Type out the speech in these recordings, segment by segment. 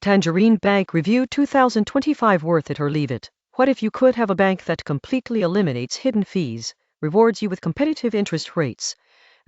Tangerine Bank Review 2025. Worth it or leave it? What if you could have a bank that completely eliminates hidden fees, rewards you with competitive interest rates,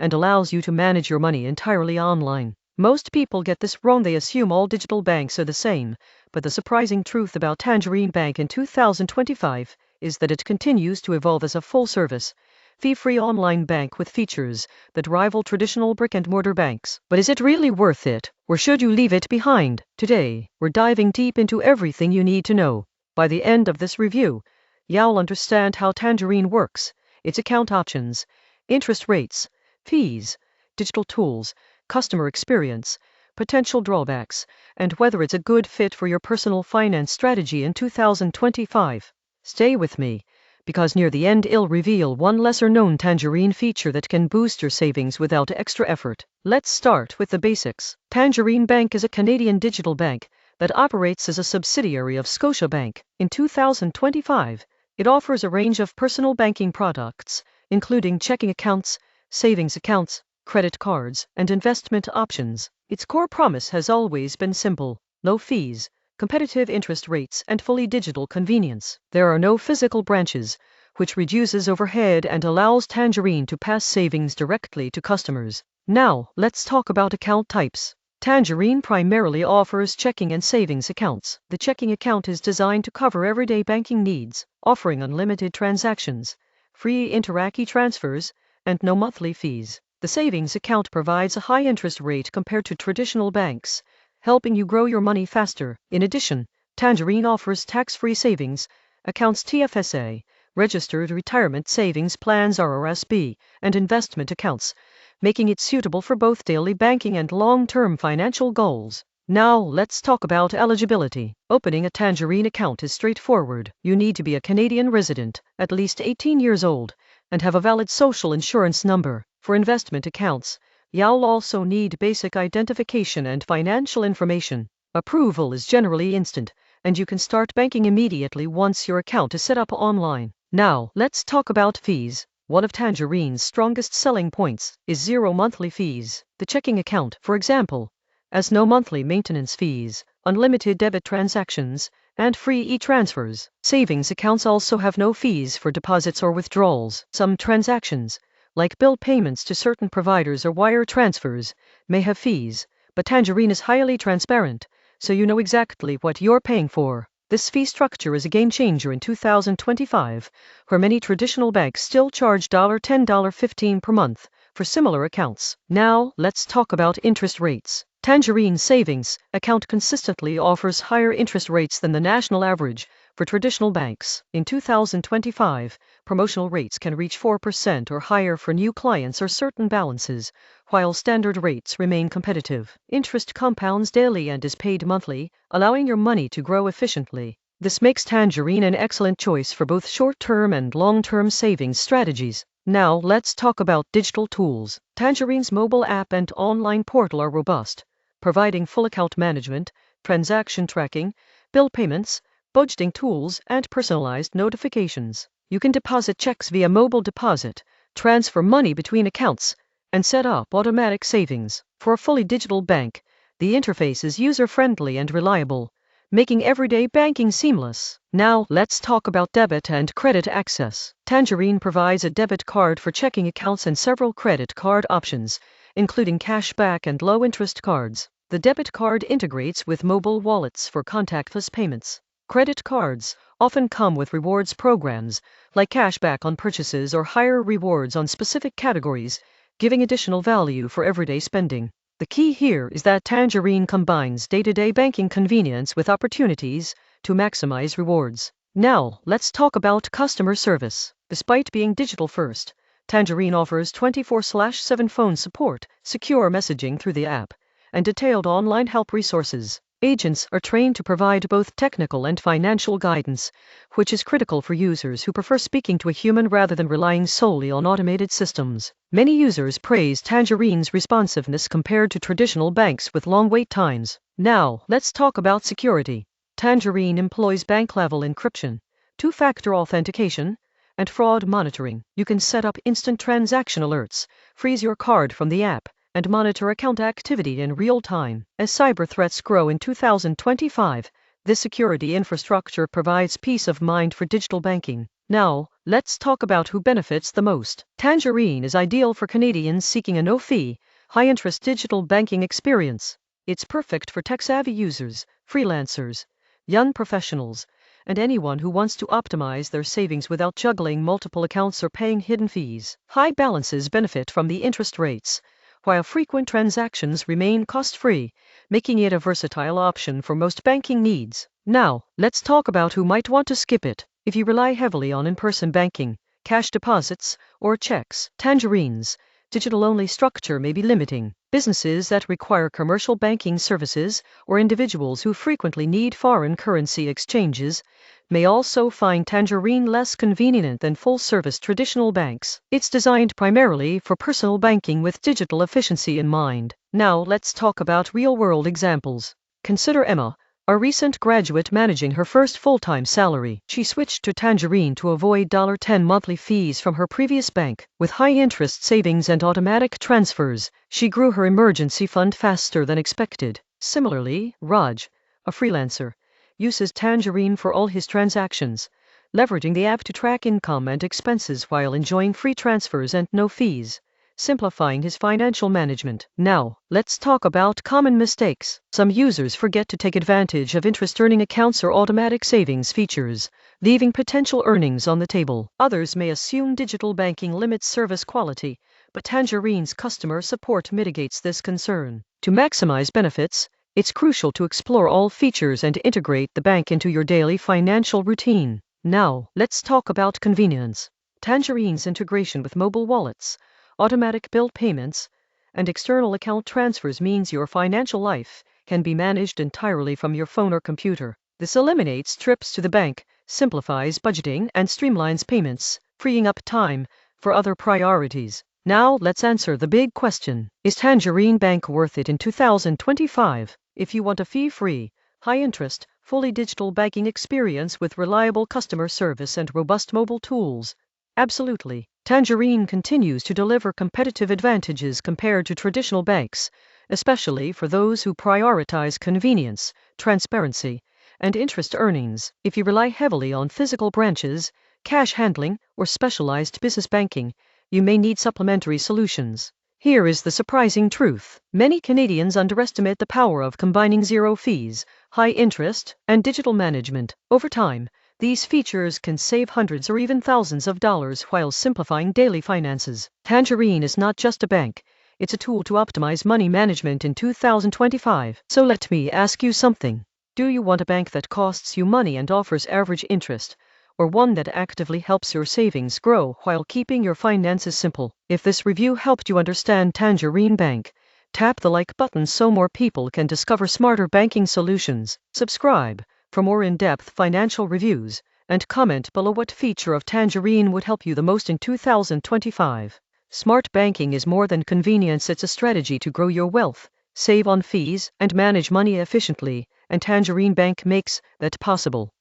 and allows you to manage your money entirely online? Most people get this wrong. They assume all digital banks are the same, but the surprising truth about Tangerine Bank in 2025 is that it continues to evolve as a full-service, fee-free online bank with features that rival traditional brick-and-mortar banks. But is it really worth it, or should you leave it behind? Today, we're diving deep into everything you need to know. By the end of this review, you'll understand how Tangerine works, its account options, interest rates, fees, digital tools, customer experience, potential drawbacks, and whether it's a good fit for your personal finance strategy in 2025. Stay with me, because near the end I'll reveal one lesser-known Tangerine feature that can boost your savings without extra effort. Let's start with the basics. Tangerine Bank is a Canadian digital bank that operates as a subsidiary of Scotiabank. In 2025, it offers a range of personal banking products, including checking accounts, savings accounts, credit cards, and investment options. Its core promise has always been simple: low fees, competitive interest rates, and fully digital convenience. There are no physical branches, which reduces overhead and allows Tangerine to pass savings directly to customers. Now, let's talk about account types. Tangerine primarily offers checking and savings accounts. The checking account is designed to cover everyday banking needs, offering unlimited transactions, free Interac transfers, and no monthly fees. The savings account provides a high interest rate compared to traditional banks, helping you grow your money faster. In addition, Tangerine offers tax-free savings accounts, TFSA, registered retirement savings plans, RRSP, and investment accounts, making it suitable for both daily banking and long-term financial goals. Now, let's talk about eligibility. Opening a Tangerine account is straightforward. You need to be a Canadian resident, at least 18 years old, and have a valid social insurance number. For investment accounts, you'll also need basic identification and financial information. Approval is generally instant, and you can start banking immediately once your account is set up online. Now, let's talk about fees. One of Tangerine's strongest selling points is zero monthly fees. The checking account, for example, has no monthly maintenance fees, unlimited debit transactions, and free e-transfers. Savings accounts also have no fees for deposits or withdrawals. Some transactions, like bill payments to certain providers or wire transfers, may have fees, but Tangerine is highly transparent, so you know exactly what you're paying for. This fee structure is a game changer in 2025, where many traditional banks still charge $10, $15 per month for similar accounts. Now, let's talk about interest rates. Tangerine savings account consistently offers higher interest rates than the national average for traditional banks. In 2025, promotional rates can reach 4% or higher for new clients or certain balances, while standard rates remain competitive. Interest compounds daily and is paid monthly, allowing your money to grow efficiently. This makes Tangerine an excellent choice for both short-term and long-term savings strategies. Now, let's talk about digital tools. Tangerine's mobile app and online portal are robust, providing full account management, transaction tracking, bill payments, budgeting tools, and personalized notifications. You can deposit checks via mobile deposit, transfer money between accounts, and set up automatic savings. For a fully digital bank, the interface is user-friendly and reliable, making everyday banking seamless. Now, let's talk about debit and credit access. Tangerine provides a debit card for checking accounts and several credit card options, including cashback and low-interest cards. The debit card integrates with mobile wallets for contactless payments. Credit cards often come with rewards programs, like cashback on purchases or higher rewards on specific categories, giving additional value for everyday spending. The key here is that Tangerine combines day-to-day banking convenience with opportunities to maximize rewards. Now, let's talk about customer service. Despite being digital first, Tangerine offers 24/7 phone support, secure messaging through the app, and detailed online help resources. Agents are trained to provide both technical and financial guidance, which is critical for users who prefer speaking to a human rather than relying solely on automated systems. Many users praise Tangerine's responsiveness compared to traditional banks with long wait times. Now, let's talk about security. Tangerine employs bank-level encryption, two-factor authentication, and fraud monitoring. You can set up instant transaction alerts, freeze your card from the app, and monitor account activity in real time. As cyber threats grow in 2025, this security infrastructure provides peace of mind for digital banking. Now, let's talk about who benefits the most. Tangerine is ideal for Canadians seeking a no-fee, high-interest digital banking experience. It's perfect for tech-savvy users, freelancers, young professionals, and anyone who wants to optimize their savings without juggling multiple accounts or paying hidden fees. High balances benefit from the interest rates, while frequent transactions remain cost-free, making it a versatile option for most banking needs. Now, let's talk about who might want to skip it. If you rely heavily on in-person banking, cash deposits, or checks, Tangerine's digital-only structure may be limiting. Businesses that require commercial banking services or individuals who frequently need foreign currency exchanges may also find Tangerine less convenient than full-service traditional banks. It's designed primarily for personal banking with digital efficiency in mind. Now let's talk about real-world examples. Consider Emma, a recent graduate managing her first full-time salary. She switched to Tangerine to avoid $10 monthly fees from her previous bank. With high-interest savings and automatic transfers, she grew her emergency fund faster than expected. Similarly, Raj, a freelancer, uses Tangerine for all his transactions, leveraging the app to track income and expenses while enjoying free transfers and no fees, simplifying his financial management. Now, let's talk about common mistakes. Some users forget to take advantage of interest-earning accounts or automatic savings features, leaving potential earnings on the table. Others may assume digital banking limits service quality, but Tangerine's customer support mitigates this concern. To maximize benefits, it's crucial to explore all features and integrate the bank into your daily financial routine. Now, let's talk about convenience. Tangerine's integration with mobile wallets, automatic bill payments, and external account transfers means your financial life can be managed entirely from your phone or computer. This eliminates trips to the bank, simplifies budgeting, and streamlines payments, freeing up time for other priorities. Now let's answer the big question. Is Tangerine Bank worth it in 2025? If you want a fee-free, high-interest, fully digital banking experience with reliable customer service and robust mobile tools, absolutely. Tangerine continues to deliver competitive advantages compared to traditional banks, especially for those who prioritize convenience, transparency, and interest earnings. If you rely heavily on physical branches, cash handling, or specialized business banking, you may need supplementary solutions. Here is the surprising truth. Many Canadians underestimate the power of combining zero fees, high interest, and digital management. Over time, these features can save hundreds or even thousands of dollars while simplifying daily finances. Tangerine is not just a bank, it's a tool to optimize money management in 2025. So let me ask you something. Do you want a bank that costs you money and offers average interest, or one that actively helps your savings grow while keeping your finances simple? If this review helped you understand Tangerine Bank, tap the like button so more people can discover smarter banking solutions. Subscribe for more in-depth financial reviews, and comment below what feature of Tangerine would help you the most in 2025. Smart banking is more than convenience, it's a strategy to grow your wealth, save on fees, and manage money efficiently, and Tangerine Bank makes that possible.